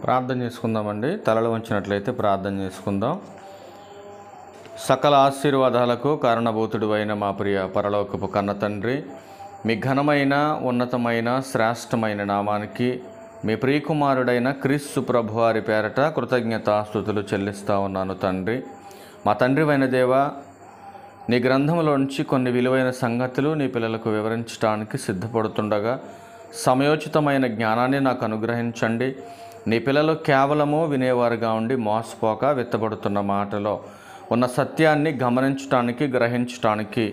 ప్రార్థన చేసుకుందామండి. తలలు వంచినట్లయితే ప్రార్థన చేసుకుందాం. సకల ఆశీర్వాదాలకు కారణభూతుడు అయిన మా ప్రియ పరలోకపు కన్న తండ్రి, మీ ఘనమైన ఉన్నతమైన శ్రేష్టమైన నామానికి మీ ప్రియకుమారుడైన క్రీస్తు ప్రభువారి పేరట కృతజ్ఞతాస్తుతులు చెల్లిస్తూ ఉన్నాను తండ్రి. మా తండ్రివైన దేవ, నీ గ్రంథంలోంచి కొన్ని విలువైన సంగతులు నీ పిల్లలకు వివరించడానికి సిద్ధపడుతుండగా సమయోచితమైన జ్ఞానాన్ని నాకు అనుగ్రహించండి. నీ పిల్లలు కేవలము వినేవారుగా ఉండి మోసపోక విత్తబడుతున్న మాటలో ఉన్న సత్యాన్ని గమనించటానికి, గ్రహించటానికి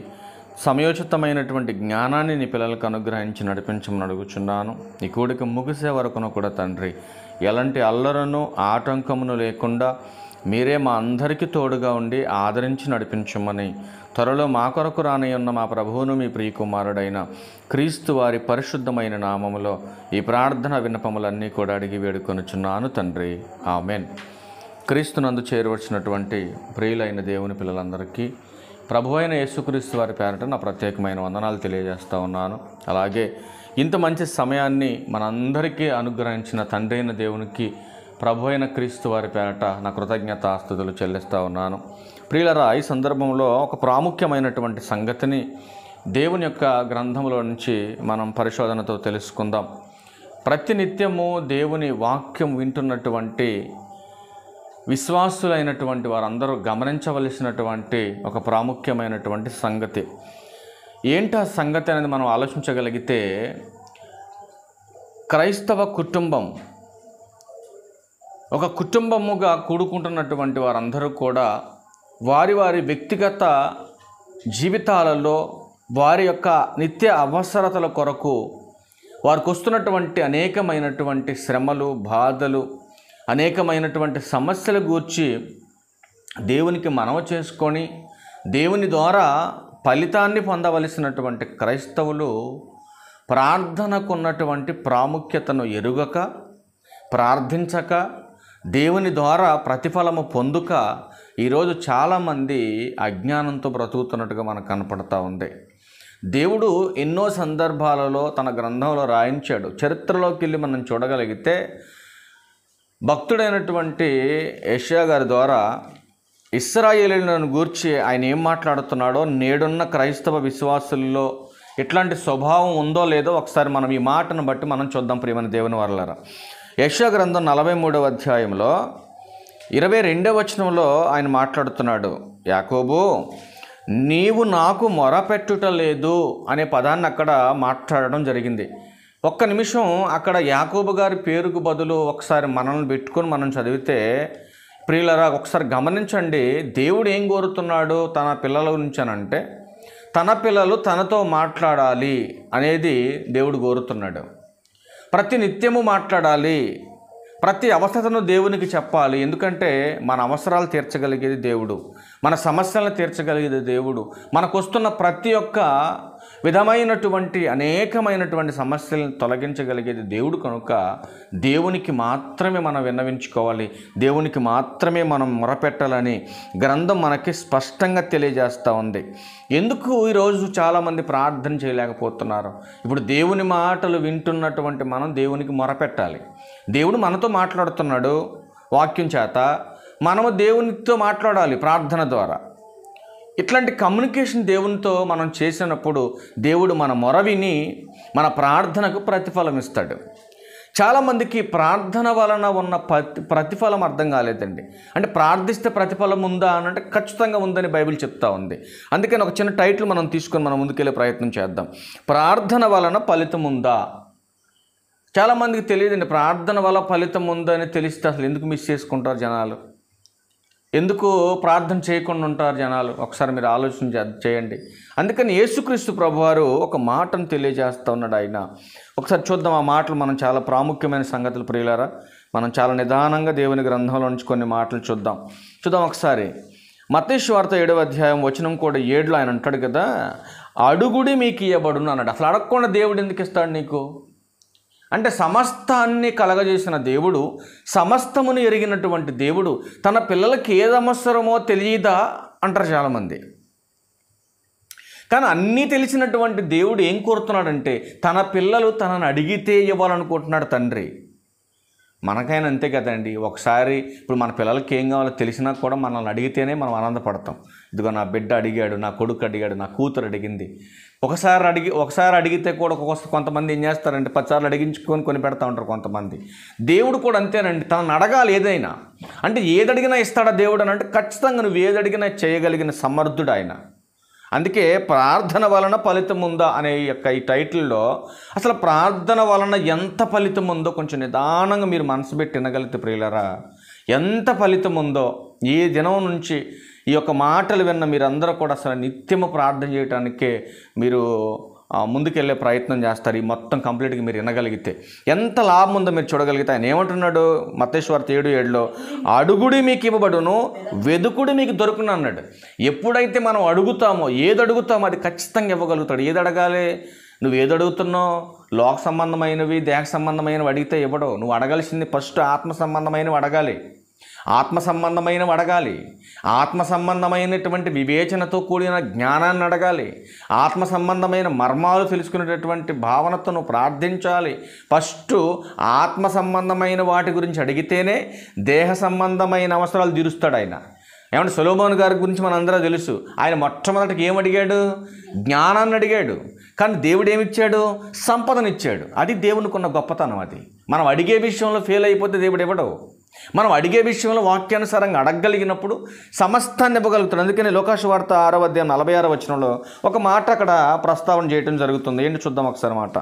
సమయోచితమైనటువంటి జ్ఞానాన్ని నీ పిల్లలకు అనుగ్రహించి నడిపించమని అడుగుచున్నాను. ఈ కూడిక ముగిసే వరకును కూడా తండ్రి, ఎలాంటి అల్లరను ఆటంకమును లేకుండా మీరే మా అందరికీ తోడుగా ఉండి ఆదరించి నడిపించమని త్వరలో మా కొరకు రానియున్న మా ప్రభువును మీ ప్రియకుమారుడైన క్రీస్తు వారి పరిశుద్ధమైన నామములో ఈ ప్రార్థన విన్నపములన్నీ కూడా అడిగి వేడుకొనుచున్నాను తండ్రి. ఆమెన్. క్రీస్తునందు చేరవచ్చినటువంటి ప్రియులైన దేవుని పిల్లలందరికీ ప్రభువైన యేసుక్రీస్తు వారి పేరట నా ప్రత్యేకమైన వందనాలు తెలియజేస్తూ ఉన్నాను. అలాగే ఇంత మంచి సమయాన్ని మనందరికీ అనుగ్రహించిన తండ్రి అయిన దేవునికి ప్రభువైన క్రీస్తు వారి పేరట నా కృతజ్ఞతాస్తుతులు చెల్లిస్తూ ఉన్నాను. ప్రియులరా, ఈ సందర్భంలో ఒక ప్రాముఖ్యమైనటువంటి సంగతిని దేవుని యొక్క గ్రంథంలో నుంచి మనం పరిశోధనతో తెలుసుకుందాం. ప్రతినిత్యము దేవుని వాక్యం వింటున్నటువంటి విశ్వాసులైనటువంటి వారందరూ గమనించవలసినటువంటి ఒక ప్రాముఖ్యమైనటువంటి సంగతి ఏంటి ఆ సంగతి అనేది మనం ఆలోచించగలిగితే, క్రైస్తవ కుటుంబం ఒక కుటుంబముగా కూడుకుంటున్నటువంటి వారందరూ కూడా వారి వారి వ్యక్తిగత జీవితాలలో వారి యొక్క నిత్య అవసరతల కొరకు వారికి వస్తున్నటువంటి అనేకమైనటువంటి శ్రమలు, బాధలు, అనేకమైనటువంటి సమస్యల గూర్చి దేవునికి మనవి చేసుకొని దేవుని ద్వారా ఫలితాన్ని పొందవలసినటువంటి క్రైస్తవులు ప్రార్థనకు ఉన్నటువంటి ప్రాముఖ్యతను ఎరుగక, ప్రార్థించక, దేవుని ద్వారా ప్రతిఫలము పొందుక ఈరోజు చాలామంది అజ్ఞానంతో బ్రతుకుతున్నట్టుగా మనకు కనపడతా ఉంది. దేవుడు ఎన్నో సందర్భాలలో తన గ్రంథంలో రాయించాడు. చరిత్రలోకి వెళ్ళి మనం చూడగలిగితే భక్తుడైనటువంటి యెషయా గారి ద్వారా ఇశ్రాయేలీయులను గూర్చి ఆయన ఏం మాట్లాడుతున్నాడో, నేడున్న క్రైస్తవ విశ్వాసుల్లో ఎట్లాంటి స్వభావం ఉందో లేదో ఒకసారి మనం ఈ మాటను బట్టి మనం చూద్దాం. ప్రియమైన దేవుని వారలారా, యెషయా గ్రంథం 43వ అధ్యాయంలో 22వ వచనంలో ఆయన మాట్లాడుతున్నాడు. యాకోబు, నీవు నాకు మొరపెట్టుట లేదు అనే పదాన్ని అక్కడ మాట్లాడడం జరిగింది. ఒక్క నిమిషం అక్కడ యాకోబు గారి పేరుకు బదులు ఒకసారి మనల్ని పెట్టుకొని మనం చదివితే, ప్రియులరా ఒకసారి గమనించండి, దేవుడు ఏం కోరుతున్నాడు తన పిల్లల గురించి అనంటే, తన పిల్లలు తనతో మాట్లాడాలి అనేది దేవుడు కోరుతున్నాడు. ప్రతి నిత్యము మాట్లాడాలి, ప్రతి అవసరతను దేవునికి చెప్పాలి. ఎందుకంటే మన అవసరాలు తీర్చగలిగేది దేవుడు, మన సమస్యలను తీర్చగలిగేది దేవుడు. మనకు వస్తున్న ప్రతి ఒక్క విధమైనటువంటి అనేకమైనటువంటి సమస్యలను తొలగించగలిగేది దేవుడు. కనుక దేవునికి మాత్రమే మనం విన్నవించుకోవాలి, దేవునికి మాత్రమే మనం మొరపెట్టాలని గ్రంథం మనకి స్పష్టంగా తెలియజేస్తూ ఉంది. ఎందుకు ఈరోజు చాలామంది ప్రార్థన చేయలేకపోతున్నారు? ఇప్పుడు దేవుని మాటలు వింటున్నటువంటి మనం దేవునికి మొరపెట్టాలి. దేవుడు మనతో మాట్లాడుతున్నాడు వాక్యం చేత, మనము దేవునితో మాట్లాడాలి ప్రార్థన ద్వారా. ఇట్లాంటి కమ్యూనికేషన్ దేవునితో మనం చేసినప్పుడు దేవుడు మన మొర విని మన ప్రార్థనకు ప్రతిఫలం ఇస్తాడు. చాలామందికి ప్రార్థన వలన ఉన్న ప్రతిఫలం అర్థం కాలేదండి. అంటే ప్రార్థిస్తే ప్రతిఫలం ఉందా అని అంటే ఖచ్చితంగా ఉందని బైబిల్ చెప్తా ఉంది. అందుకని ఒక చిన్న టైటిల్ మనం తీసుకొని మనం ముందుకెళ్ళే ప్రయత్నం చేద్దాం. ప్రార్థన వలన ఫలితం ఉందా? చాలామందికి తెలియదండి. ప్రార్థన వల్ల ఫలితం ఉందని తెలిస్తే అసలు ఎందుకు మిస్ చేసుకుంటారు జనాలు? ఎందుకు ప్రార్థన చేయకుండా ఉంటారు జనాలు? ఒకసారి మీరు ఆలోచన చేయండి. అందుకని యేసుక్రీస్తు ప్రభువారు ఒక మాటను తెలియజేస్తూ ఉన్నాడు. ఆయన ఒకసారి చూద్దాం. ఆ మాటలు మనం చాలా ప్రాముఖ్యమైన సంగతులు ప్రియులారా. మనం చాలా నిదానంగా దేవుని గ్రంథంలో నుంచి కొన్ని మాటలు చూద్దాం ఒకసారి. మత్తయి సువార్త 7వ అధ్యాయం వచనం కూడా 7లో ఆయన అంటాడు కదా, అడుగుడి మీకు ఇయ్యబడును అన్నాడు. అసలు అడగకుండా దేవుడు ఎందుకు ఇస్తాడు నీకు? అంటే సమస్తాన్ని కలగజేసిన దేవుడు, సమస్తమును ఎరిగినటువంటి దేవుడు తన పిల్లలకి ఏది అవసరమో తెలియదా అంటారు చాలామంది. కానీ అన్నీ తెలిసినటువంటి దేవుడు ఏం కోరుతున్నాడంటే, తన పిల్లలు తనని అడిగితే ఇవ్వాలనుకుంటున్నాడు తండ్రి. మనకైనా అంతే కదండి. ఒకసారి ఇప్పుడు మన పిల్లలకి ఏం కావాలో తెలిసినా కూడా మనల్ని అడిగితేనే మనం ఆనందపడతాం. ఇదిగో నా బిడ్డ అడిగాడు, నా కొడుకు అడిగాడు, నా కూతురు అడిగింది. ఒకసారి అడిగితే కూడా కొంతమంది ఏం చేస్తారంటే 10 సార్లు అడిగించుకొని కొని పెడతా ఉంటారు కొంతమంది. దేవుడు కూడా అంతేనండి. తనను అడగాలి ఏదైనా. అంటే ఏది అడిగినా ఇస్తాడా దేవుడు అని అంటే ఖచ్చితంగా నువ్వు ఏది అడిగినా చేయగలిగిన సమర్థుడు ఆయన. అందుకే ప్రార్థన వలన ఫలితం ఉందా అనే ఈ టైటిల్లో అసలు ప్రార్థన వలన ఎంత ఫలితం ఉందో కొంచెం నిదానంగా మీరు మనసు పెట్టి వినగలిగితే ప్రియులారా, ఎంత ఫలితం ఉందో ఈ దినం నుంచి ఈ యొక్క మాటలు విన్న మీరందరూ కూడా అసలు నిత్యము ప్రార్థన చేయడానికే మీరు ముందుకెళ్ళే ప్రయత్నం చేస్తారు. ఈ మొత్తం కంప్లీట్గా మీరు వినగలిగితే ఎంత లాభం ఉందో మీరు చూడగలిగితే. ఆయన ఏమంటున్నాడు మత్తయి సువార్త 7:7లో, అడుగుడి మీకు ఇవ్వబడును, వెదుకుడి మీకు దొరుకును అన్నాడు. ఎప్పుడైతే మనం అడుగుతామో, ఏది అడుగుతామో అది ఖచ్చితంగా ఇవ్వగలుగుతాడు. ఏది అడగాలి? నువ్వు ఏది అడుగుతున్నావు? లోక సంబంధమైనవి, దేహ సంబంధమైనవి అడిగితే ఇవ్వడవు. నువ్వు అడగాల్సింది ఫస్ట్ ఆత్మ సంబంధమైనవి అడగాలి. ఆత్మ సంబంధమైనవి అడగాలి. ఆత్మ సంబంధమైనటువంటి వివేచనతో కూడిన జ్ఞానాన్ని అడగాలి. ఆత్మ సంబంధమైన మర్మాలు తెలుసుకునేటటువంటి భావనతో నువ్వు ప్రార్థించాలి. ఫస్ట్ ఆత్మ సంబంధమైన వాటి గురించి అడిగితేనే దేహ సంబంధమైన అవసరాలు తీరుస్తాడు ఆయన. ఏమంటే సొలొమోను గారి గురించి మనందరూ తెలుసు. ఆయన మొట్టమొదటికి ఏమడిగాడు? జ్ఞానాన్ని అడిగాడు. కానీ దేవుడు ఏమిచ్చాడు? సంపదనిచ్చాడు. అది దేవునికి ఉన్న గొప్పతనం. అది మనం అడిగే విషయంలో ఫెయిల్ అయిపోతే దేవుడు ఇవ్వడు. మనం అడిగే విషయంలో వాక్యానుసారంగా అడగగలిగినప్పుడు సమస్తాన్ని ఇవ్వగలుగుతాడు. అందుకని లోకాసువార్త 6:46 ఒక మాట అక్కడ ప్రస్తావన చేయడం జరుగుతుంది. ఏంటి చూద్దాం ఒకసారి మాట.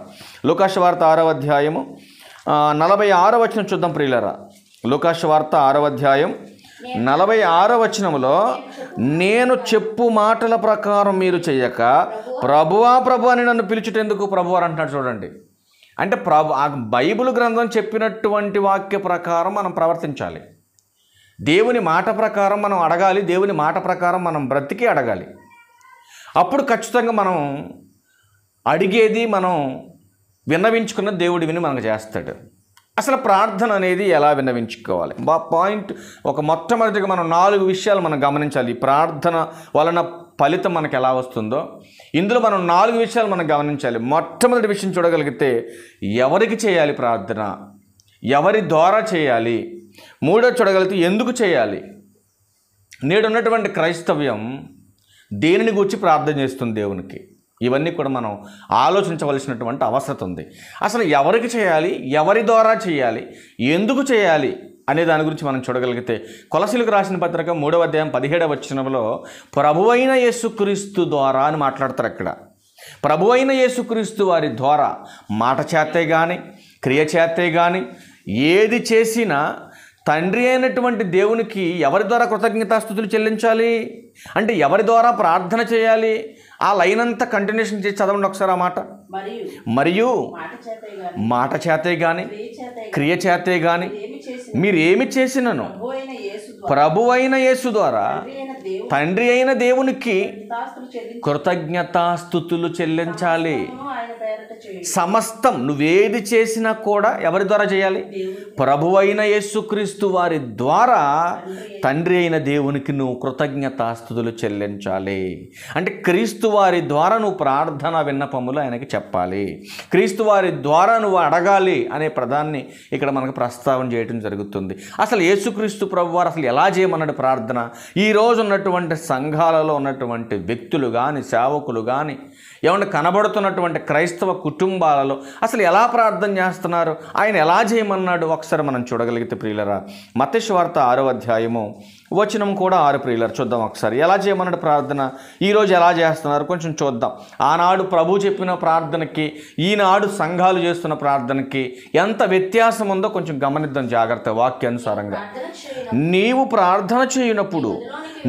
లోకాసువార్త 6:46 చూద్దాం ప్రియులారా. లోకాసువార్త 6:46 నేను చెప్పు మాటల ప్రకారం మీరు చెయ్యక ప్రభువా ప్రభు అని నన్ను పిలుచుటెందుకు ప్రభువారు అంటున్నాడు. చూడండి, అంటే బైబిల్ గ్రంథం చెప్పినటువంటి వాక్య ప్రకారం మనం ప్రవర్తించాలి. దేవుని మాట ప్రకారం మనం అడగాలి. దేవుని మాట ప్రకారం మనం బ్రతికి అడగాలి. అప్పుడు ఖచ్చితంగా మనం అడిగేది మనం విన్నవించుకున్న దేవుడు విని మనకు చేస్తాడు. అసలు ప్రార్థన అనేది ఎలా విన్నవించుకోవాలి? పాయింట్ మొట్టమొదటిగా మనం 4 విషయాలు మనం గమనించాలి. ప్రార్థన వలన ఫలితం మనకు ఎలా వస్తుందో ఇందులో మనం 4 విషయాలు మనం గమనించాలి. మొట్టమొదటి విషయం చూడగలిగితే ఎవరికి చేయాలి ప్రార్థన, ఎవరి ద్వారా చేయాలి. మూడోది చూడగలిగితే ఎందుకు చేయాలి. నేడున్నటువంటి క్రైస్తవ్యం దేనిని గురించి ప్రార్థన చేస్తుంది దేవునికి, ఇవన్నీ కూడా మనం ఆలోచించవలసినటువంటి అవసరం ఉంది. అసలు ఎవరికి చేయాలి, ఎవరి ద్వారా చేయాలి, ఎందుకు చేయాలి అనే దాని గురించి మనం చూడగలిగితే కొలసీలకు రాసిన పత్రిక 3:17 ప్రభువైన యేసుక్రీస్తు ద్వారా అని మాట్లాడతారు. అక్కడ ప్రభువైన యేసుక్రీస్తు వారి ద్వారా మాట చేతే కానీ క్రియ చేతే కానీ ఏది చేసినా తండ్రి అయినటువంటి దేవునికి ఎవరి ద్వారా కృతజ్ఞతాస్తుతులు చెల్లించాలి అంటే ఎవరి ద్వారా ప్రార్థన చేయాలి. ఆ లైన్ అంతా కంటిన్యూషన్ చేసి చదవండి ఒకసారి ఆ మాట. మరియు మాట చేతే కానీ క్రియ చేతే కానీ మీరేమి చేసినను ప్రభువైన యేసు ద్వారా తండ్రి అయిన దేవునికి కృతజ్ఞతాస్తుతులు చెల్లించాలి. సమస్తం నువ్వేది చేసినా కూడా ఎవరి ద్వారా చేయాలి? ప్రభువైన యేసుక్రీస్తు వారి ద్వారా తండ్రి అయిన దేవునికి నువ్వు కృతజ్ఞతాస్తుతులు చెల్లించాలి. అంటే క్రీస్తు వారి ద్వారా నువ్వు ప్రార్థన విన్నపములు ఆయనకి చెప్పాలి. క్రీస్తు వారి ద్వారా నువ్వు అడగాలి అనే ప్రధాన్ని ఇక్కడ మనకు ప్రస్తావన చేయడం జరుగుతుంది. అసలు యేసుక్రీస్తు ప్రభు వారు అసలు ఎలా చేయమన్నాడు ప్రార్థన? ఈరోజు ఉన్నటువంటి సంఘాలలో ఉన్నటువంటి వ్యక్తులు కానీ సేవకులు కానీ ఏమన్నా కనబడుతున్నటువంటి క్రైస్తవ కుటుంబాలలో అసలు ఎలా ప్రార్థన చేస్తున్నారు, ఆయన ఎలా చేయమన్నాడు ఒకసారి మనం చూడగలిగితే ప్రియులరా, మత్తయి సువార్త 6:6 ప్రియులరు చూద్దాం ఒకసారి. ఎలా చేయమన్నాడు ప్రార్థన, ఈరోజు ఎలా చేస్తున్నారు కొంచెం చూద్దాం. ఆనాడు ప్రభు చెప్పిన ప్రార్థనకి ఈనాడు సంఘాలు చేస్తున్న ప్రార్థనకి ఎంత వ్యత్యాసం ఉందో కొంచెం గమనిద్దాం జాగ్రత్త వాక్యానుసారంగా. నీవు ప్రార్థన చేయనప్పుడు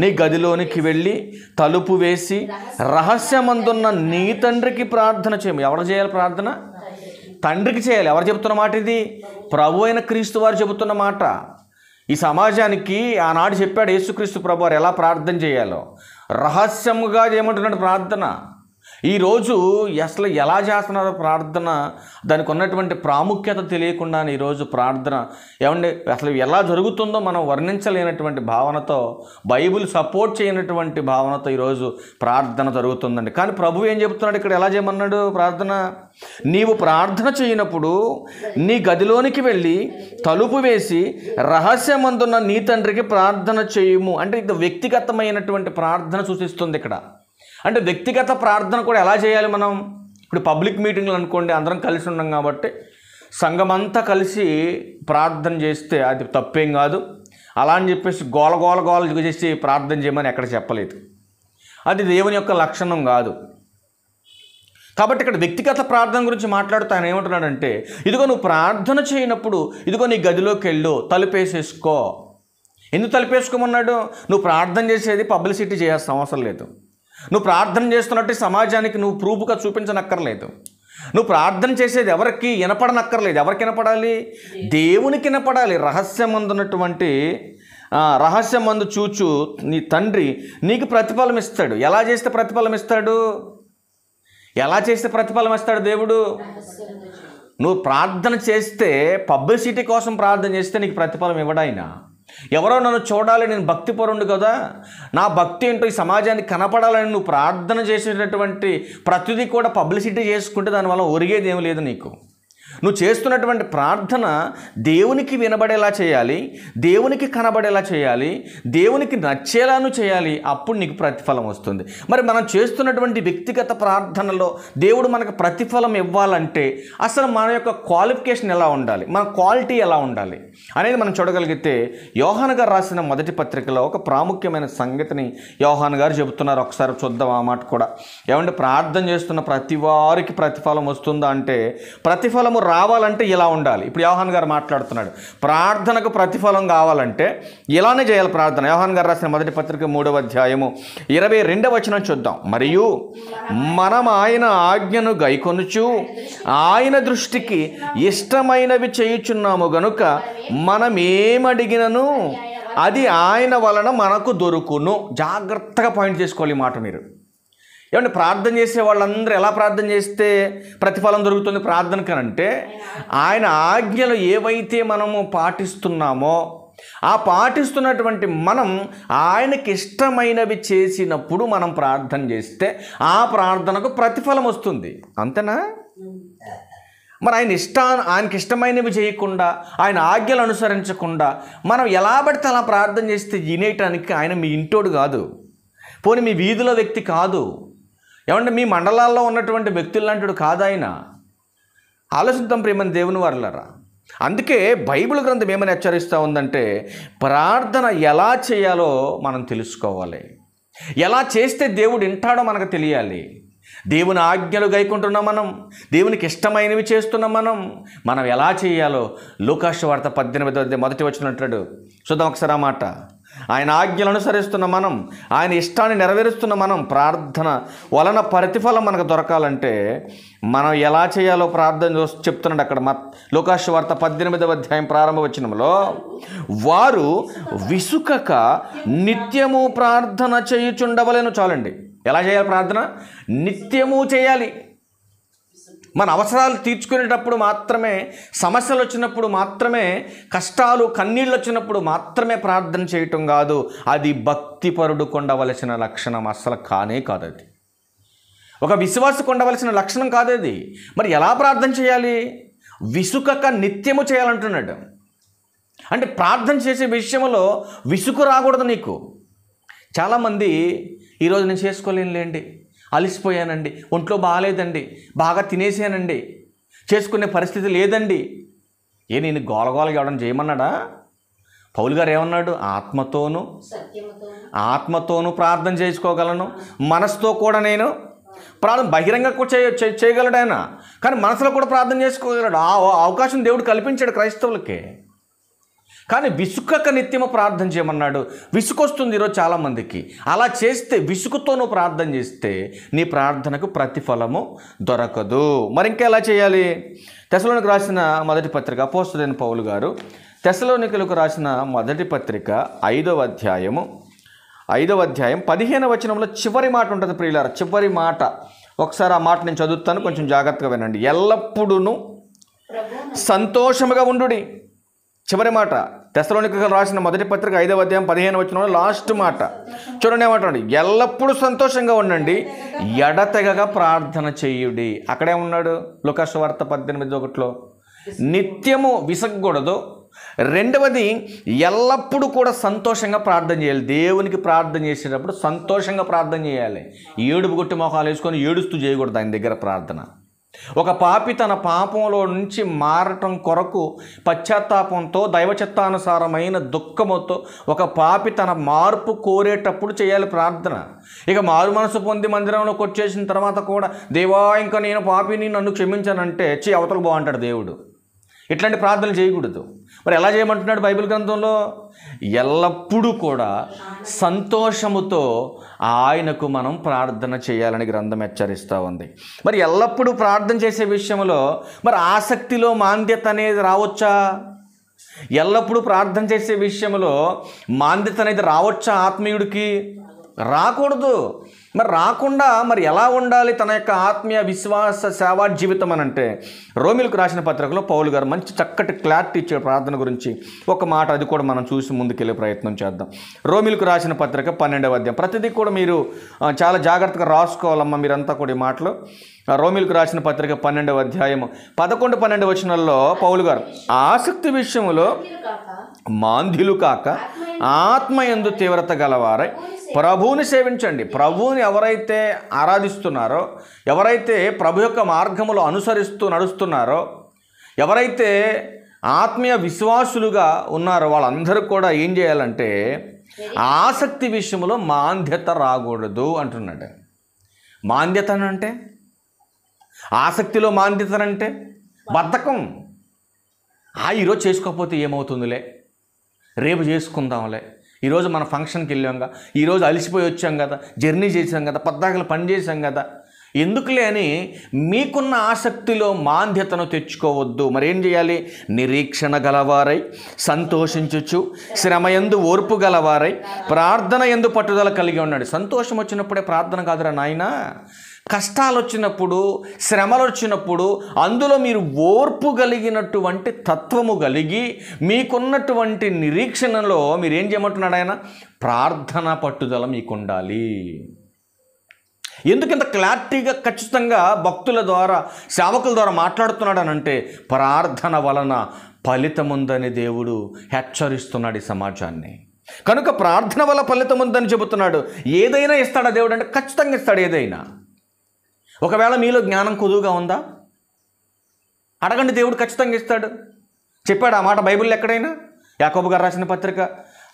నీ గదిలోనికి వెళ్ళి తలుపు వేసి రహస్యమందున్న నీ తండ్రికి ప్రార్థన చేయము. ఎవరు చేయాలి ప్రార్థన? తండ్రికి చేయాలి. ఎవరు చెబుతున్న మాట ఇది? ప్రభు అయిన క్రీస్తు వారు చెబుతున్న మాట. ఈ సమాజానికి ఆనాడు చెప్పాడు యేసుక్రీస్తు ప్రభు వారు ఎలా ప్రార్థన చేయాలో. రహస్యముగా చేయమంటున్నాడు ప్రార్థన. ఈరోజు అసలు ఎలా చేస్తున్నారో ప్రార్థన, దానికి ఉన్నటువంటి ప్రాముఖ్యత తెలియకుండా ఈరోజు ప్రార్థన ఏమంటే అసలు ఎలా జరుగుతుందో మనం వర్ణించలేనటువంటి భావనతో, బైబిల్ సపోర్ట్ చేయనటువంటి భావనతో ఈరోజు ప్రార్థన జరుగుతుందండి. కానీ ప్రభు ఏం చెబుతున్నాడు ఇక్కడ? ఎలా చేయమన్నాడు ప్రార్థన? నీవు ప్రార్థన చేయనప్పుడు నీ గదిలోనికి వెళ్ళి తలుపు వేసి రహస్యమందున్న నీ తండ్రికి ప్రార్థన చేయుము. అంటే ఇది వ్యక్తిగతమైనటువంటి ప్రార్థన సూచిస్తుంది ఇక్కడ. అంటే వ్యక్తిగత ప్రార్థన కూడా ఎలా చేయాలి మనం? ఇప్పుడు పబ్లిక్ మీటింగ్లు అనుకోండి, అందరం కలిసి ఉన్నాం కాబట్టి సంఘమంతా కలిసి ప్రార్థన చేస్తే అది తప్పేం కాదు. అలా అని చెప్పేసి గోల చేసి ప్రార్థన చేయమని ఎక్కడ చెప్పలేదు. అది దేవుని యొక్క లక్షణం కాదు. కాబట్టి ఇక్కడ వ్యక్తిగత ప్రార్థన గురించి మాట్లాడుతూ ఆయన ఏమంటున్నాడంటే, ఇదిగో నువ్వు ప్రార్థన చేయనప్పుడు ఇదిగో నీ గదిలోకి వెళ్ళు, తలుపేసేసుకో. ఎందుకు తలుపేసుకోమన్నాడు? నువ్వు ప్రార్థన చేసేది పబ్లిసిటీ చేయాల్సిన అవసరం లేదు. నువ్వు ప్రార్థన చేస్తున్నట్టు సమాజానికి నువ్వు ప్రూఫ్గా చూపించనక్కర్లేదు. నువ్వు ప్రార్థన చేసేది ఎవరికి వినపడనక్కర్లేదు. ఎవరికి వినపడాలి? దేవునికి వినపడాలి. రహస్యమందు చూచు నీ తండ్రి నీకు ప్రతిఫలం ఇస్తాడు. ఎలా చేస్తే ప్రతిఫలం ఇస్తాడు? దేవుడు? నువ్వు ప్రార్థన చేస్తే, పబ్లిసిటీ కోసం ప్రార్థన చేస్తే నీకు ప్రతిఫలం ఇవ్వడాయినా. ఎవరో నన్ను చూడాలి, నేను భక్తిపరుడు కదా, నా భక్తి ఏంటో ఈ సమాజానికి కనపడాలని నువ్వు ప్రార్థన చేసేటటువంటి ప్రతిదీ కూడా పబ్లిసిటీ చేసుకుంటే దానివల్ల ఒరిగేది ఏమి లేదు నీకు. నువ్వు చేస్తున్నటువంటి ప్రార్థన దేవునికి వినబడేలా చేయాలి, దేవునికి కనబడేలా చేయాలి, దేవునికి నచ్చేలాను చేయాలి. అప్పుడు నీకు ప్రతిఫలం వస్తుంది. మరి మనం చేస్తున్నటువంటి వ్యక్తిగత ప్రార్థనలో దేవుడు మనకు ప్రతిఫలం ఇవ్వాలంటే అసలు మన యొక్క క్వాలిఫికేషన్ ఎలా ఉండాలి, మన క్వాలిటీ ఎలా ఉండాలి అనేది మనం చూడగలిగితే, యోహాను గారు రాసిన మొదటి పత్రికలో ఒక ప్రాముఖ్యమైన సంగతిని యోహాను గారు చెబుతున్నారు. ఒకసారి చూద్దాం ఆ మాట కూడా. ఏమంటే ప్రార్థన చేస్తున్న ప్రతి వారికి ప్రతిఫలం వస్తుందా అంటే, ప్రతిఫలము రావాలంటే ఇలా ఉండాలి. ఇప్పుడు యోహాను గారు మాట్లాడుతున్నాడు, ప్రార్థనకు ప్రతిఫలం కావాలంటే ఇలానే చేయాలి ప్రార్థన. యోహాను గారు రాసిన మొదటి పత్రిక 3వ అధ్యాయము 22వ వచనం చూద్దాం. మరియు మనం ఆయన ఆజ్ఞను గైకొనుచు ఆయన దృష్టికి ఇష్టమైనవి చేయుచున్నాము గనుక మనం ఏమడిగినను అది ఆయన వలన మనకు దొరుకును. జాగ్రత్తగా పాయింట్ చేసుకోవాలి ఈ మాట మీరు. ఏమంటే ప్రార్థన చేసే వాళ్ళందరూ ఎలా ప్రార్థన చేస్తే ప్రతిఫలం దొరుకుతుంది ప్రార్థనకనంటే, ఆయన ఆజ్ఞలు ఏవైతే మనము పాటిస్తున్నామో ఆ పాటిస్తున్నటువంటి మనం ఆయనకి ఇష్టమైనవి చేసినప్పుడు మనం ప్రార్థన చేస్తే ఆ ప్రార్థనకు ప్రతిఫలం వస్తుంది. అంతేనా? మరి ఆయనకి ఇష్టమైనవి చేయకుండా, ఆయన ఆజ్ఞలు అనుసరించకుండా మనం ఎలా పడితే అలా ప్రార్థన చేస్తే వినేయటానికి ఆయన మీ ఇంటోడు కాదు, పోనీ మీ వీధిలో వ్యక్తి కాదు, ఏమంటే మీ మండలాల్లో ఉన్నటువంటి వ్యక్తులు లాంటి కాదు ఆయన. ఆలోచిద్దాం ప్రియమైన దేవుని వారలారా. అందుకే బైబిల్ గ్రంథం ఏమని హెచ్చరిస్తూ ఉందంటే, ప్రార్థన ఎలా చేయాలో మనం తెలుసుకోవాలి. ఎలా చేస్తే దేవుడు వింటాడో మనకు తెలియాలి. దేవుని ఆజ్ఞలు గైకుంటున్నాం మనం, దేవునికి ఇష్టమైనవి చేస్తున్నాం మనం ఎలా చేయాలో లూకా సువార్త 18వ మొదటి వచనం అంటాడు. చూద్దాం ఒకసారి ఆ మాట. ఆయన ఆజ్ఞలు అనుసరిస్తున్న మనం, ఆయన ఇష్టాన్ని నెరవేరుస్తున్న మనం, ప్రార్థన వలన ప్రతిఫలం మనకు దొరకాలంటే మనం ఎలా చేయాలో ప్రార్థన చెప్తున్నాడు అక్కడ. లూకా సువార్త 18వ అధ్యాయం ప్రారంభ వచనంలో, వారు విసుకక నిత్యము ప్రార్థన చేయుచుండవలెను. చాలండి. ఎలా చేయాలి ప్రార్థన? నిత్యము చేయాలి. మన అవసరాలు తీర్చుకునేటప్పుడు మాత్రమే, సమస్యలు వచ్చినప్పుడు మాత్రమే, కష్టాలు కన్నీళ్ళు వచ్చినప్పుడు మాత్రమే ప్రార్థన చేయటం కాదు. అది భక్తిపరుడు ఉండవలసిన లక్షణం అస్సలు కానే కాదు. అది ఒక విశ్వాసకు ఉండవలసిన లక్షణం కాదు అది. మరి ఎలా ప్రార్థన చేయాలి? విసుకక నిత్యము చేయాలంటున్నాడు. అంటే ప్రార్థన చేసే విషయంలో విసుగు రాకూడదు నీకు. చాలామంది ఈరోజు నేను చేసుకోలేనులేండి, అలసిపోయానండి, ఒంట్లో బాగాలేదండి, బాగా తినేసానండి, చేసుకునే పరిస్థితి లేదండి. నేను గోలగోలగా ఇవ్వడం చేయమన్నాడా? పౌలు గారు ఏమన్నాడు? ఆత్మతోనూ ప్రార్థన చేసుకోగలను, మనసుతో కూడా నేను ప్రార్థన బహిరంగంగా కూడా చేయగలడు ఆయన. కానీ మనసులో కూడా ప్రార్థన చేసుకోగలడు. ఆ అవకాశం దేవుడు కల్పించాడు క్రైస్తవులకే. కానీ విసుకక నిత్యము ప్రార్థన చేయమన్నాడు. విసుకొస్తుంది ఈరోజు చాలామందికి. అలా చేస్తే, విసుగుతో నువ్వు ప్రార్థన చేస్తే నీ ప్రార్థనకు ప్రతిఫలము దొరకదు. మరి ఇంకా ఎలా చేయాలి? తెస్సలోనికీయులకు రాసిన మొదటి పత్రిక, అపోస్తలుడైన పౌలు గారు తెస్సలోనికీయులకు రాసిన మొదటి పత్రిక 5వ అధ్యాయం 15వ వచనంలో చివరి మాట ఉంటుంది ప్రియులారా. చివరి మాట ఒకసారి ఆ మాట నేను చదువుతాను, కొంచెం జాగ్రత్తగా వినండి. ఎల్లప్పుడూ సంతోషముగా ఉండుడి. చివరి మాట తెస్సలోనికీయులకు రాసిన మొదటి పత్రిక 5వ అధ్యాయం 15వ వచనంలో లాస్ట్ మాట చూడండి, ఏమంటాడు? ఎల్లప్పుడూ సంతోషంగా ఉండండి, ఎడతెగక ప్రార్థన చేయుడి. అక్కడే ఉన్నాడు లూకా సువార్త 18:1. నిత్యము విసగకూడదు. రెండవది, ఎల్లప్పుడూ కూడా సంతోషంగా ప్రార్థన చేయాలి. దేవునికి ప్రార్థన చేసేటప్పుడు సంతోషంగా ప్రార్థన చేయాలి. ఏడుపు కొట్టి మొహాలు వేసుకొని ఏడుస్తూ చేయకూడదు ఆయన దగ్గర ప్రార్థన. ఒక పాపి తన పాపంలో నుంచి మారటం కొరకు పశ్చాత్తాపంతో దైవచిత్తానుసారమైన దుఃఖముతో ఒక పాపి తన మార్పు కోరేటప్పుడు చేయాలి ప్రార్థన. ఇక మారు మనసు పొంది మందిరంలోకి వచ్చేసిన తర్వాత కూడా దేవా ఇంకా నేను పాపిని, నన్ను క్షమించానంటే అవతలకు బాగుంటాడు దేవుడు. ఇట్లాంటి ప్రార్థనలు చేయకూడదు. మరి ఎలా చేయమంటున్నాడు బైబిల్ గ్రంథంలో? ఎల్లప్పుడూ కూడా సంతోషముతో ఆయనకు మనం ప్రార్థన చేయాలని గ్రంథం హెచ్చరిస్తూ ఉంది. మరి ఎల్లప్పుడూ ప్రార్థన చేసే విషయంలో మరి ఆసక్తిలో మాంద్యత అనేది రావచ్చా? ఎల్లప్పుడూ ప్రార్థన చేసే విషయంలో మాంద్యత అనేది రావచ్చా ఆత్మీయుడికి? రాకూడదు. మరి రాకుండా మరి ఎలా ఉండాలి తన యొక్క ఆత్మీయ విశ్వాస సేవా జీవితం అని అంటే, రోమిలకు రాసిన పత్రికలో పౌలు గారు మంచి చక్కటి క్లారిటీ ఇచ్చాడు ప్రార్థన గురించి. ఒక మాట అది కూడా మనం చూసి ముందుకెళ్ళే ప్రయత్నం చేద్దాం. రోమిలకు రాసిన పత్రిక 12వ అధ్యాయం. ప్రతిదీ కూడా మీరు చాలా జాగ్రత్తగా రాసుకోవాలమ్మా మీరంతా కూడా ఈ మాటలు. రోమిలకు రాసిన పత్రిక 12వ అధ్యాయము 11-12 వచనాల్లో పౌలు గారు ఆసక్తి విషయంలో మాంద్యులు కాక ఆత్మయందు తీవ్రత గలవారై ప్రభువుని సేవించండి. ప్రభువుని ఎవరైతే ఆరాధిస్తున్నారో, ఎవరైతే ప్రభు యొక్క మార్గములో అనుసరిస్తూ నడుస్తున్నారో, ఎవరైతే ఆత్మీయ విశ్వాసులుగా ఉన్నారో వాళ్ళందరూ కూడా ఏం చేయాలంటే ఆసక్తి విషయంలో మాంద్యత రాకూడదు అంటున్నాడు. మాంద్యత అంటే, ఆసక్తిలో మాంద్యత అంటే బద్ధకం. ఈరోజు చేసుకోకపోతే ఏమవుతుందిలే, రేపు చేసుకుందాంలే, ఈరోజు మన ఫంక్షన్కి వెళ్ళాం, ఈరోజు అలసిపోయి వచ్చాం కదా, జర్నీ చేసాం కదా, పద్దాకలు పని చేసాం కదా, ఎందుకులే అని మీకున్న ఆసక్తిలో మాంద్యతను తెచ్చుకోవద్దు. మరేం చేయాలి? నిరీక్షణ గలవారై సంతోషించుచు, శ్రమయందు ఓర్పు గలవారై ప్రార్థన యందు పట్టుదల కలిగి ఉన్నాడు. సంతోషం వచ్చినప్పుడే ప్రార్థన కాదురా నాయనా, కష్టాలు వచ్చినప్పుడు, శ్రమలు వచ్చినప్పుడు అందులో మీరు ఓర్పు కలిగినటువంటి తత్వము కలిగి మీకున్నటువంటి నిరీక్షణలో మీరేం చేయమంటున్నాడు ఆయన? ప్రార్థన పట్టుదల మీకు ఉండాలి. ఎందుకు ఇంత క్లారిటీగా ఖచ్చితంగా భక్తుల ద్వారా, సేవకుల ద్వారా మాట్లాడుతున్నాడు అని అంటే, ప్రార్థన వలన ఫలితం ఉందని దేవుడు హెచ్చరిస్తున్నాడు ఈ సమాజాన్ని. కనుక ప్రార్థన వల్ల ఫలితం ఉందని చెబుతున్నాడు. ఏదైనా ఇస్తాడా దేవుడు అంటే? ఖచ్చితంగా ఇస్తాడు ఏదైనా. ఒకవేళ మీలో జ్ఞానం కొదువుగా ఉందా? అడగండి, దేవుడు ఖచ్చితంగా ఇస్తాడు. చెప్పాడు ఆ మాట బైబిల్లో ఎక్కడైనా? యాకోబు గారు రాసిన పత్రిక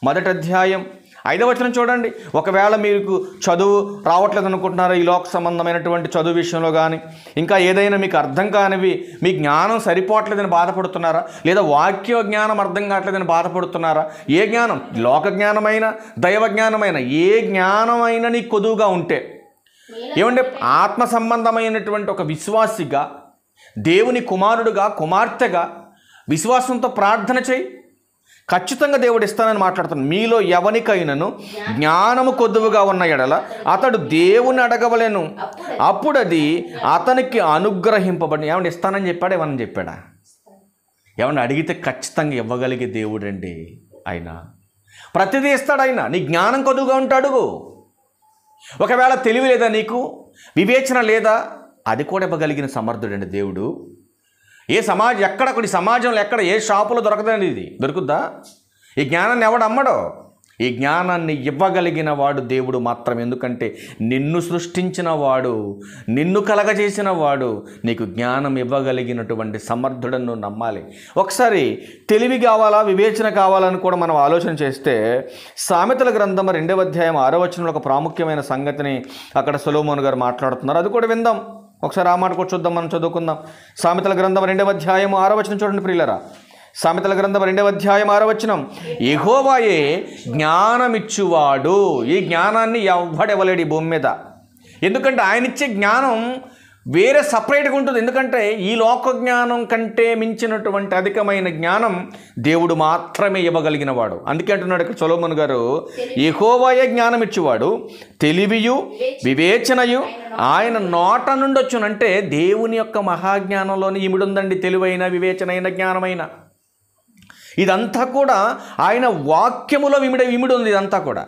1వ అధ్యాయం 5వ వచనం చూడండి. ఒకవేళ మీకు చదువు రావట్లేదు అనుకుంటున్నారా, ఈ లోక సంబంధమైనటువంటి చదువు విషయంలో కానీ, ఇంకా ఏదైనా మీకు అర్థం కానివి, మీ జ్ఞానం సరిపోవట్లేదని బాధపడుతున్నారా, లేదా వాక్య జ్ఞానం అర్థం కావట్లేదని బాధపడుతున్నారా? ఏ జ్ఞానం, లోక జ్ఞానమైన దైవ జ్ఞానమైన ఏ జ్ఞానమైనా నీకు కొదువుగా ఉంటే, ఏమంటే ఆత్మ సంబంధమైనటువంటి ఒక విశ్వాసిగా, దేవుని కుమారుడుగా, కుమార్తెగా విశ్వాసంతో ప్రార్థన చేయి, ఖచ్చితంగా దేవుడు ఇస్తానని మాట్లాడుతున్నాను. మీలో ఎవనికైనాను జ్ఞానము కొద్దువుగా ఉన్న ఎడల అతడు దేవుని అడగవలేను, అప్పుడు అది అతనికి అనుగ్రహింపబడి. ఏమన్నా ఇస్తానని చెప్పాడా? ఏమన్నా చెప్పాడా? ఏమన్నా అడిగితే ఖచ్చితంగా ఇవ్వగలిగే దేవుడు అండి ఆయన. ప్రతిదీ ఇస్తాడు ఆయన. నీ జ్ఞానం కొద్దుగా ఉంటాడు. ఒకవేళ తెలివి లేదా, నీకు వివేచన లేదా, అది కూడా ఇవ్వగలిగిన సమర్థుడండి దేవుడు. ఎక్కడ సమాజంలో ఎక్కడ ఏ షాపులో దొరకదండి. ఇది దొరుకుద్దా? ఈ జ్ఞానాన్ని ఎవడు అమ్మడో? ఈ జ్ఞానాన్ని ఇవ్వగలిగిన వాడు దేవుడు మాత్రం. ఎందుకంటే నిన్ను సృష్టించిన వాడు, నిన్ను కలగజేసిన వాడు నీకు జ్ఞానం ఇవ్వగలిగినటువంటి సమర్థుడను నమ్మాలి. ఒకసారి తెలివి కావాలా, వివేచన కావాలని కూడా మనం ఆలోచన చేస్తే, సామెతల గ్రంథం 2వ అధ్యాయం 6వ వచనంలో ఒక ప్రాముఖ్యమైన సంగతిని అక్కడ సొలొమోను గారు మాట్లాడుతున్నారు. అది కూడా విందాం. ఒకసారి ఆ మాట కూడా చూద్దాం, మనం చదువుకుందాం. సామెతల గ్రంథం 2వ అధ్యాయం 6వ వచనం చూడండి ప్రియులరా. సామెతల గ్రంథం 2వ అధ్యాయం 6వ వచనం. యెహోవాయే జ్ఞానమిచ్చువాడు. ఈ జ్ఞానాన్ని ఎవ్వడెవలేడు ఈ భూమి మీద. ఎందుకంటే ఆయన ఇచ్చే జ్ఞానం వేరే సపరేట్గా ఉంటుంది. ఎందుకంటే ఈ లోక జ్ఞానం కంటే మించినటువంటి అధికమైన జ్ఞానం దేవుడు మాత్రమే ఇవ్వగలిగిన వాడు. అందుకే అంటున్నాడు ఇక్కడ సొలొమోను గారు, యెహోవాయే జ్ఞానం ఇచ్చేవాడు, తెలివియు వివేచనయు ఆయన నోట నుండి వచ్చును. అంటే దేవుని యొక్క మహాజ్ఞానంలోని ఇమిడి ఉందండి తెలివైన, వివేచనైన, జ్ఞానమైన. ఇదంతా కూడా ఆయన వాక్యములో ఇమిడి ఉంది. ఇదంతా కూడా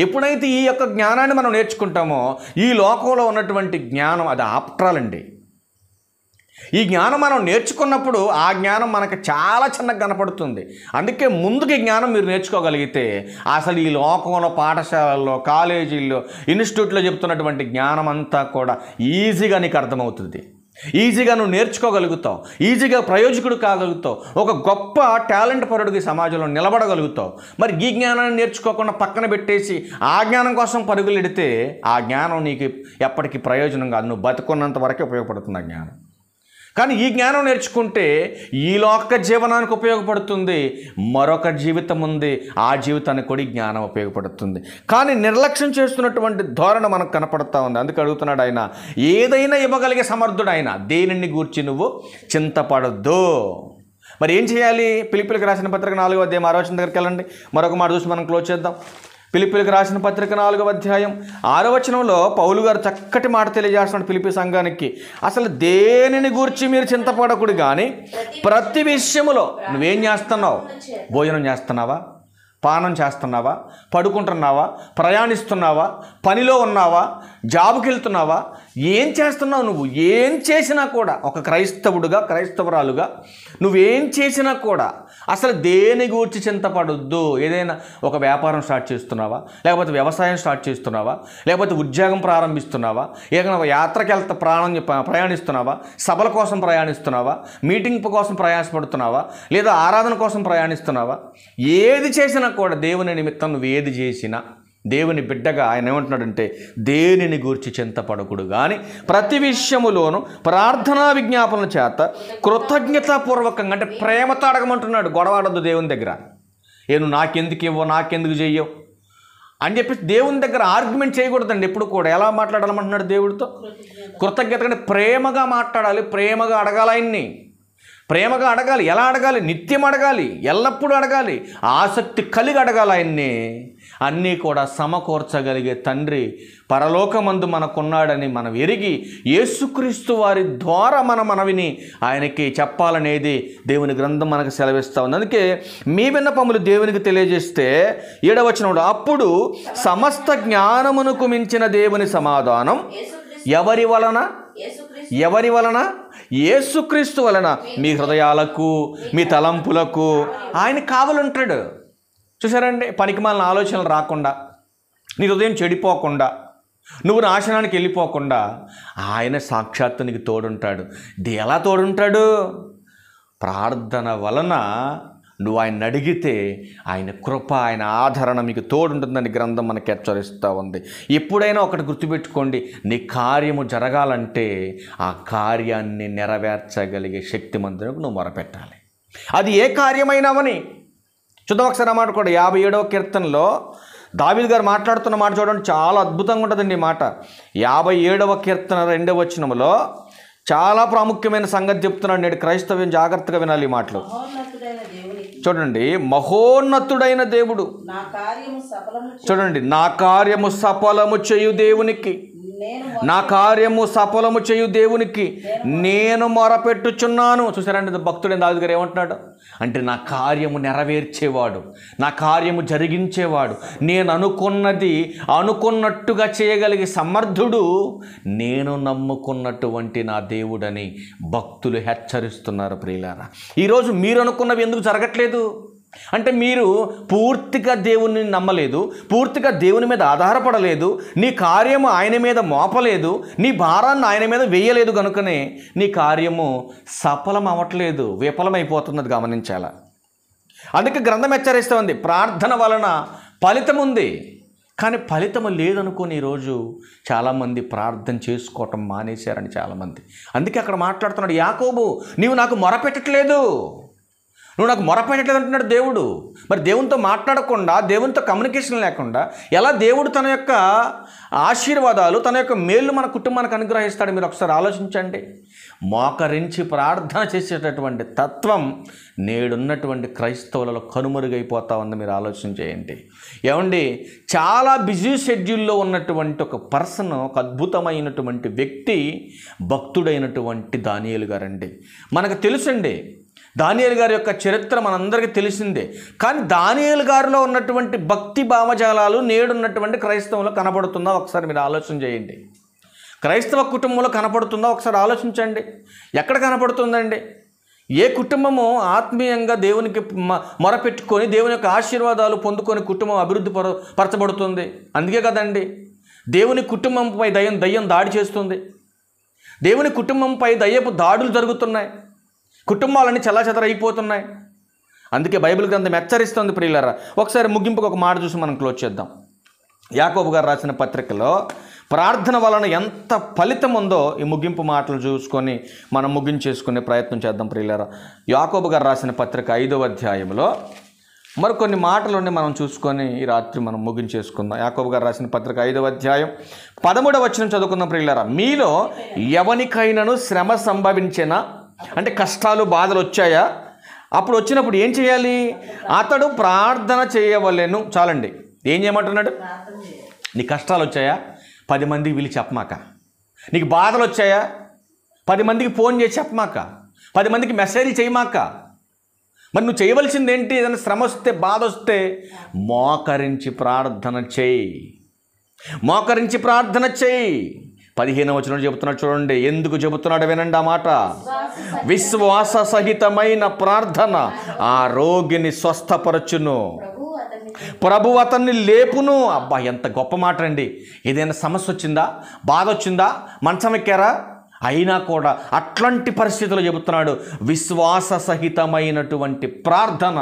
ఎప్పుడైతే ఈ యొక్క జ్ఞానాన్ని మనం నేర్చుకుంటామో, ఈ లోకంలో ఉన్నటువంటి జ్ఞానం అది ఆప్ట్రాలండి. ఈ జ్ఞానం మనం నేర్చుకున్నప్పుడు ఆ జ్ఞానం మనకు చాలా చిన్నగా కనపడుతుంది. అందుకే ముందుకి జ్ఞానం మీరు నేర్చుకోగలిగితే అసలు ఈ లోకంలో పాఠశాలల్లో, కాలేజీల్లో, ఇన్స్టిట్యూట్లో చెప్తున్నటువంటి జ్ఞానం అంతా కూడా ఈజీగా నీకు అర్థమవుతుంది. ఈజీగా నువ్వు నేర్చుకోగలుగుతావు, ఈజీగా ప్రయోజకుడు కాగలుగుతావు, ఒక గొప్ప టాలెంట్ పరుడికి సమాజంలో నిలబడగలుగుతావు. మరి ఈ జ్ఞానాన్ని నేర్చుకోకుండా పక్కన పెట్టేసి ఆ జ్ఞానం కోసం పరుగులు ఎడితే ఆ జ్ఞానం నీకు ఎప్పటికీ ప్రయోజనం కాదు. నువ్వు బతుకున్నంత వరకే ఉపయోగపడుతుంది ఆ జ్ఞానం. కానీ ఈ జ్ఞానం నేర్చుకుంటే ఈ లోక జీవనానికి ఉపయోగపడుతుంది, మరొక జీవితం ఉంది, ఆ జీవితానికి కూడా జ్ఞానం ఉపయోగపడుతుంది. కానీ నిర్లక్ష్యం చేస్తున్నటువంటి ధోరణి మనకు కనపడుతూ ఉంది. అందుకే అడుగుతున్నాడు ఆయన, ఏదైనా ఇవ్వగలిగే సమర్థుడు ఆయన, దేనిని గూర్చి నువ్వు చింతపడద్దు. మరి ఏం చేయాలి? ఫిలిప్పీయులకు రాసిన పత్రిక 4వ అధ్యాయం 6వ వచనం దగ్గరికి వెళ్ళండి. మరొక మాట చూసి మనం క్లోజ్ చేద్దాం. ఫిలిప్పీయులకు రాసిన పత్రిక 4వ అధ్యాయం 6వ వచనంలో పౌలు గారు చక్కటి మాట తెలియజేస్తున్నాడు ఫిలిప్పీ సంఘానికి. అసలు దేనిని గూర్చి మీరు చింతపడకుడు కానీ ప్రతి విషయములో నువ్వేం చేస్తున్నావు? భోజనం చేస్తున్నావా? పానం చేస్తున్నావా? పడుకుంటున్నావా? ప్రయాణిస్తున్నావా? పనిలో ఉన్నావా? జాబుకి వెళ్తున్నావా? ఏం చేస్తున్నావు? నువ్వు ఏం చేసినా కూడా ఒక క్రైస్తవుడుగా, క్రైస్తవురాలుగా నువ్వేం చేసినా కూడా అసలు దేని గురించి చింతపడొద్దు. ఏదైనా ఒక వ్యాపారం స్టార్ట్ చేస్తున్నావా? లేకపోతే వ్యవసాయం స్టార్ట్ చేస్తున్నావా? లేకపోతే ఉద్యోగం ప్రారంభిస్తున్నావా? ఏదైనా యాత్రకి ప్రయాణిస్తున్నావా? సభల కోసం ప్రయాణిస్తున్నావా? మీటింగ్ కోసం ప్రయాసపడుతున్నావా? లేదా ఆరాధన కోసం ప్రయాణిస్తున్నావా? ఏది చేసినా కూడా దేవుని నిమిత్తం నువ్వు ఏది చేసినా దేవుని బిడ్డగా ఆయన ఏమంటున్నాడంటే, దేనిని గూర్చి చింతపడకుడు కానీ ప్రతి విషయములోను ప్రార్థనా విజ్ఞాపనల చేత కృతజ్ఞతాపూర్వకంగా, అంటే ప్రేమతో అడగమంటున్నాడు. గొడవాడద్దు దేవుని దగ్గర. నువ్వు నాకెందుకు ఇవ్వవు, నాకెందుకు చెయ్యవు అని చెప్పేసి దేవుని దగ్గర ఆర్గ్యుమెంట్ చేయకూడదండి ఎప్పుడు కూడా. ఎలా మాట్లాడాలమంటున్నాడు దేవుడితో? కృతజ్ఞత అంటే ప్రేమగా మాట్లాడాలి, ప్రేమగా అడగాలి, ఆయన్ని ప్రేమగా అడగాలి. ఎలా అడగాలి? నిత్యం అడగాలి, ఎల్లప్పుడూ అడగాలి, ఆసక్తి కలిగి అడగాలి ఆయన్ని. అన్నీ కూడా సమకూర్చగలిగే తండ్రి పరలోకమందు మనకున్నాడని మనం ఎరిగి యేసుక్రీస్తు వారి ద్వారా మనవిని ఆయనకి చెప్పాలనేది దేవుని గ్రంథం మనకు సెలవిస్తూ ఉంది. అందుకే మీ విన్నపములు దేవునికి తెలియజేస్తే 7వ వచనంలో, అప్పుడు సమస్త జ్ఞానమునకు మించిన దేవుని సమాధానం ఎవరి వలన? యేసుక్రీస్తు వలన మీ హృదయాలకు, మీ తలంపులకు ఆయన కావలుంటాడు. చూసారండి, పనికిమాలిన ఆలోచనలు రాకుండా, నీ హృదయం చెడిపోకుండా, నువ్వు నాశనానికి వెళ్ళిపోకుండా ఆయన సాక్షాత్తు నీకు తోడుంటాడు. ఎలా తోడుంటాడు? ప్రార్థన వలన నువ్వు ఆయన అడిగితే ఆయన కృప, ఆయన ఆదరణ మీకు తోడుంటుందని గ్రంథం మనకి హెచ్చరిస్తూ ఉంది. ఎప్పుడైనా ఒకటి గుర్తుపెట్టుకోండి, నీ కార్యము జరగాలంటే ఆ కార్యాన్ని నెరవేర్చగలిగే శక్తిమంతునికి నువ్వు మొరపెట్టాలి. అది ఏ కార్యమైనావని చూద్దాం ఒకసారి. మాట కూడా 57వ కీర్తనలో దావీదు గారు మాట్లాడుతున్న మాట చూడండి, చాలా అద్భుతంగా ఉంటుందండి ఈ మాట. 57వ కీర్తన 2వ వచనంలో చాలా ప్రాముఖ్యమైన సంగతి చెప్తున్నాడు. నేడు క్రైస్తవ్యం జాగ్రత్తగా వినాలి ఈ మాటలు. చూడండి, మహోన్నతుడైన దేవుడు, చూడండి, నా కార్యము సఫలము చేయు దేవునికి, నా కార్యము సఫలము చేయు దేవునికి నేను మొరపెట్టుచున్నాను. చూసారండి, భక్తుడైన దావీదు గారు ఏమంటున్నాడు అంటే, నా కార్యము నెరవేర్చేవాడు, నా కార్యము జరిగించేవాడు, నేను అనుకున్నది అనుకున్నట్టుగా చేయగలిగే సమర్థుడు నేను నమ్ముకున్నటువంటి నా దేవుడని భక్తులు హెచ్చరిస్తున్నారు. ప్రియులారా, ఈరోజు మీరు అనుకున్నవి ఎందుకు జరగట్లేదు అంటే, మీరు పూర్తిగా దేవుని నమ్మలేదు, పూర్తిగా దేవుని మీద ఆధారపడలేదు, నీ కార్యము ఆయన మీద మోపలేదు, నీ భారాన్ని ఆయన మీద వేయలేదు, కనుకనే నీ కార్యము సఫలం అవ్వట్లేదు, విఫలమైపోతున్నది గమనించాలా. అందుకే గ్రంథం హెచ్చరిస్తూ ఉంది, ప్రార్థన వలన ఫలితం ఉంది, కానీ ఫలితము లేదనుకొని ఈరోజు చాలామంది ప్రార్థన చేసుకోవటం మానేశారని చాలామంది. అందుకే అక్కడ మాట్లాడుతున్నాడు యాకోబు, నీవు నాకు మొరపెట్టట్లేదు, నువ్వు నాకు మొరపెట్టలేదు అంటున్నాడు దేవుడు. మరి దేవునితో మాట్లాడకుండా, దేవునితో కమ్యూనికేషన్ లేకుండా ఎలా దేవుడు తన యొక్క ఆశీర్వాదాలు, తన యొక్క మేళ్ళు మన కుటుంబానికి అనుగ్రహిస్తాడు? మీరు ఒకసారి ఆలోచించండి. మోకరించి ప్రార్థన చేసేటటువంటి తత్వం నేడున్నటువంటి క్రైస్తవులలో కనుమరుగైపోతా ఉంది. మీరు ఆలోచన చేయండి. ఏమండి, చాలా బిజీ షెడ్యూల్లో ఉన్నటువంటి ఒక పర్సన్, ఒక అద్భుతమైనటువంటి వ్యక్తి భక్తుడైనటువంటి దానియేలు గారండి. మనకు తెలుసండి, దానియేలు గారి యొక్క చరిత్ర మనందరికీ తెలిసిందే. కానీ దానియేలు గారిలో ఉన్నటువంటి భక్తి భావజాలాలు నేడున్నటువంటి క్రైస్తవంలో కనబడుతుందా? ఒకసారి మీరు ఆలోచన చేయండి. క్రైస్తవ కుటుంబంలో కనపడుతుందా? ఒకసారి ఆలోచించండి. ఎక్కడ కనపడుతుందండి? ఏ కుటుంబము ఆత్మీయంగా దేవునికి మొరపెట్టుకొని దేవుని యొక్క ఆశీర్వాదాలు పొందుకొని కుటుంబం అభివృద్ధి పరచబడుతుంది? అందుకే కదండి దేవుని కుటుంబంపై దయ్యం దాడి చేస్తుంది. దేవుని కుటుంబంపై దయ్యపు దాడులు జరుగుతున్నాయి. కుటుంబాలన్నీ చెల్లాచెదరైపోతున్నాయి. అందుకే బైబిల్ గ్రంథం హెచ్చరిస్తుంది ప్రియులారా. ఒకసారి ముగింపుకు ఒక మాట చూసి మనం క్లోజ్ చేద్దాం. యాకోబు గారు రాసిన పత్రికలో ప్రార్థన వలన ఎంత ఫలితం ఉందో ఈ ముగింపు మాటలు చూసుకొని మనం ముగించేసుకునే ప్రయత్నం చేద్దాం ప్రియులారా. యాకోబు గారు రాసిన పత్రిక 5వ అధ్యాయంలో మరికొన్ని మాటలుండి మనం చూసుకొని ఈ రాత్రి మనం ముగించేసుకుందాం. యాకోబు గారు రాసిన పత్రిక 5వ అధ్యాయం 13వ వచనం చదువుకుందాం ప్రియులారా. మీలో ఎవనికైనాను శ్రమ సంభవించినా, అంటే కష్టాలు బాధలు వచ్చాయా, అప్పుడు వచ్చినప్పుడు ఏం చేయాలి? అతడు ప్రార్థన చేయవలెను. చాలండి. ఏం చేయమంటున్నాడు? నీ కష్టాలు వచ్చాయా? 10 మందికి వీళ్ళు చెప్పమాక. నీకు బాధలు వచ్చాయా? 10 మందికి ఫోన్ చేసి చెప్పమాక. 10 మందికి మెసేజ్ చేయమాక. మరి నువ్వు చేయవలసింది ఏంటి? ఏదైనా శ్రమ వస్తే, బాధ వస్తే మోకరించి ప్రార్థన చేయి. మోకరించి ప్రార్థన చేయి. 15వ వచనం చెబుతున్నాడు చూడండి. ఎందుకు చెబుతున్నాడు వినండి ఆ మాట. విశ్వాస సహితమైన ప్రార్థన ఆ రోగిని స్వస్థపరచును, ప్రభు అతన్ని లేపును. అబ్బా, ఎంత గొప్ప మాట అండి. ఏదైనా సమస్య వచ్చిందా, బాధ వచ్చిందా, మంచం ఎక్కారా, అయినా కూడా అట్లాంటి పరిస్థితుల్లో చెబుతున్నాడు విశ్వాస సహితమైనటువంటి ప్రార్థన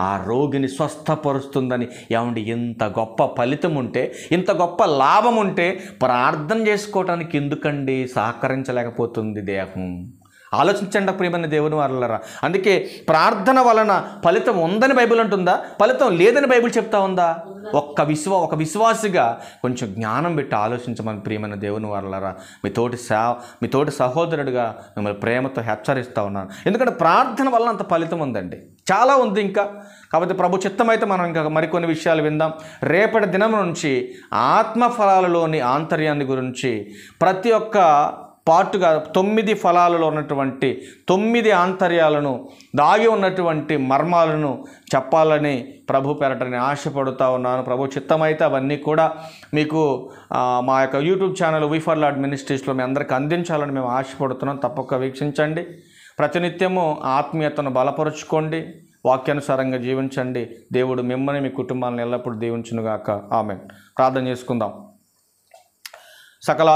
ఆ రోగిని స్వస్థపరుస్తుందని. ఏమండి, ఇంత గొప్ప ఫలితం ఉంటే, ఇంత గొప్ప లాభం ఉంటే ప్రార్థన చేసుకోవటానికి ఎందుకండి సహకరించలేకపోతుంది దేహం? ఆలోచించండి ప్రియమైన దేవుని వారలారా. అందుకే ప్రార్థన వలన ఫలితం ఉందని బైబిల్ అంటుందా? ఫలితం లేదని బైబిల్ చెప్తా ఉందా? ఒక విశ్వాసిగా కొంచెం జ్ఞానం పెట్టి ఆలోచించమని ప్రియమైన దేవుని వారలారా మీ తోటి సహోదరుడిగా మిమ్మల్ని ప్రేమతో హెచ్చరిస్తూ ఉన్నాను. ఎందుకంటే ప్రార్థన వలన అంత ఫలితం ఉందండి. చాలా ఉంది ఇంకా. కాబట్టి ప్రభు చిత్తమైతే మనం ఇంకా మరికొన్ని విషయాలు విందాం. రేపటి దినం నుంచి ఆత్మఫలాలలోని ఆంతర్యాన్ని గురించి ప్రతి ఒక్క పాటుగా 9 ఫలాలలో ఉన్నటువంటి 9 ఆంతర్యాలను, దాగి ఉన్నటువంటి మర్మాలను చెప్పాలని ప్రభు పేరటని ఆశపడుతూ ఉన్నాను. ప్రభు చిత్తమైతే అవన్నీ కూడా మీకు మా యొక్క YouTube channel we for Lord మినిస్ట్రీస్లో మీ అందరికీ అందించాలని మేము ఆశపడుతున్నాం. తప్పక వీక్షించండి. ప్రతినిత్యము ఆత్మీయతను బలపరుచుకోండి, వాక్యానుసారంగా జీవించండి. దేవుడు మిమ్మల్ని, మీ కుటుంబాలను ఎల్లప్పుడూ దీవించునుగాక. ఆమేన్. ప్రార్థన చేసుకుందాం. సకల